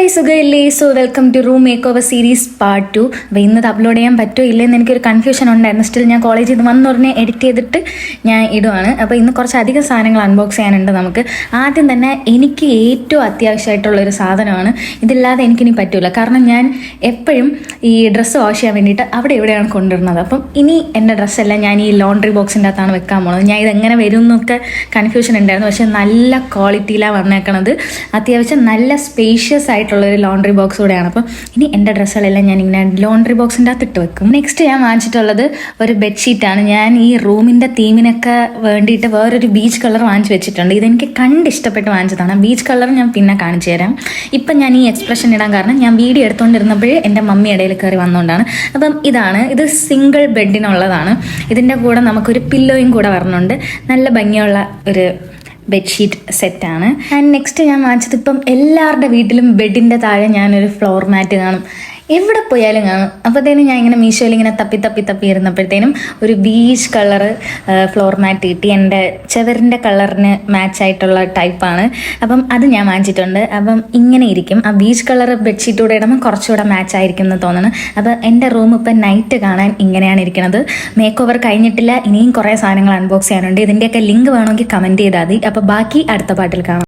Guys സുഖമില്ലേ? So welcome to room makeover series part 2. അപ്പോൾ ഇന്നത് അപ്ലോഡ് ചെയ്യാൻ പറ്റുമോ ഇല്ലെന്ന് എനിക്കൊരു കൺഫ്യൂഷൻ ഉണ്ടായിരുന്നു. സ്റ്റിൽ ഞാൻ കോളേജിൽ നിന്ന് വന്നുടനെ എഡിറ്റ് ചെയ്തിട്ട് ഞാൻ ഇടുവാണ്. അപ്പോൾ ഇന്ന് കുറച്ചധികം സാധനങ്ങൾ അൺബോക്സ് ചെയ്യാനുണ്ട് നമുക്ക്. ആദ്യം തന്നെ എനിക്ക് ഏറ്റവും അത്യാവശ്യമായിട്ടുള്ളൊരു സാധനമാണ്. ഇതില്ലാതെ എനിക്കിനി പറ്റില്ല. കാരണം ഞാൻ എപ്പോഴും ഈ ഡ്രസ്സ് വാഷ് ചെയ്യാൻ വേണ്ടിയിട്ട് അവിടെ ഇവിടെയാണ് കൊണ്ടുവരുന്നത്. അപ്പം ഇനി എൻ്റെ ഡ്രസ്സെല്ലാം ഞാൻ ഈ ലോണ്ടറി ബോക്സിൻ്റെ അകത്താണ് വെക്കാൻ പോകുന്നത്. ഞാൻ ഇതെങ്ങനെ വരും എന്നൊക്കെ കൺഫ്യൂഷൻ ഉണ്ടായിരുന്നു. പക്ഷേ നല്ല ക്വാളിറ്റിയിലാണ് വന്നേക്കണത്. അത്യാവശ്യം നല്ല സ്പേഷ്യസ് ആയിട്ടുള്ളൊരു ലോണ്ടറി ബോക്സ് കൂടെയാണ്. അപ്പം ഇനി എൻ്റെ ഡ്രസ്സുകളെല്ലാം ഞാൻ ഇങ്ങനെ ലോണ്ടറി ബോക്സിൻ്റെ അകത്ത് ഇട്ട് വെക്കും. നെക്സ്റ്റ് ഞാൻ വാങ്ങിച്ചിട്ടുള്ളത് ഒരു ബെഡ്ഷീറ്റാണ്. ഞാൻ ഈ റൂമിൻ്റെ തീമിനൊക്കെ വേണ്ടിയിട്ട് വേറൊരു ബീച്ച് കളർ വാങ്ങിച്ചു വെച്ചിട്ടുണ്ട്. ഇതെനിക്ക് ഇഷ്ടപ്പെട്ട് വാങ്ങിച്ചതാണ്. ബീച്ച് കളർ ഞാൻ പിന്നെ കാണിച്ചു തരാം. ഇപ്പം ഞാൻ ഈ എക്സ്പ്രഷൻ ഇടാൻ കാരണം ഞാൻ വീഡിയോ എടുത്തുകൊണ്ടിരുന്നപ്പോഴേ എൻ്റെ മമ്മി ഇടയിൽ കയറി വന്നുകൊണ്ടാണ്. അപ്പം ഇത് സിംഗിൾ ബെഡിനുള്ളതാണ്. ഇതിൻ്റെ കൂടെ നമുക്കൊരു പില്ലോയും കൂടെ വരണുണ്ട്. നല്ല ഭംഗിയുള്ള ഒരു ബെഡ്ഷീറ്റ് സെറ്റാണ്. ആൻഡ് നെക്സ്റ്റ് ഞാൻ വാങ്ങിച്ചത്, ഇപ്പം എല്ലാവരുടെ വീട്ടിലും ബെഡിൻ്റെ താഴെ ഞാനൊരു ഫ്ലോർ മാറ്റ് കാണും, എവിടെ പോയാലും കാണും. അപ്പോഴത്തേനും ഞാൻ ഇങ്ങനെ മീഷോയിൽ ഇങ്ങനെ തപ്പി ഇരുന്നപ്പോഴത്തേനും ഒരു ബീച്ച് കളറ് ഫ്ലോർ മാറ്റ് കിട്ടി. എൻ്റെ ചെവറിൻ്റെ കളറിന് മാച്ചായിട്ടുള്ള ടൈപ്പാണ്. അപ്പം അത് ഞാൻ വാങ്ങിച്ചിട്ടുണ്ട്. അപ്പം ഇങ്ങനെ ഇരിക്കും. ആ ബീച്ച് കളർ ബെഡ്ഷീറ്റൂടെ ഇടുമ്പോൾ കുറച്ചുകൂടെ മാച്ച് ആയിരിക്കും എന്ന് തോന്നുന്നു. അപ്പോൾ എൻ്റെ റൂം ഇപ്പം നൈറ്റ് കാണാൻ ഇങ്ങനെയാണ് ഇരിക്കുന്നത്. മേക്ക് ഓവർ കഴിഞ്ഞിട്ടില്ല. ഇനിയും കുറേ സാധനങ്ങൾ അൺബോക്സ് ചെയ്യാനുണ്ട്. ഇതിൻ്റെയൊക്കെ ലിങ്ക് വേണമെങ്കിൽ കമൻറ്റ് ചെയ്താൽ മതി. അപ്പോൾ ബാക്കി അടുത്ത പാട്ടിൽ കാണാം.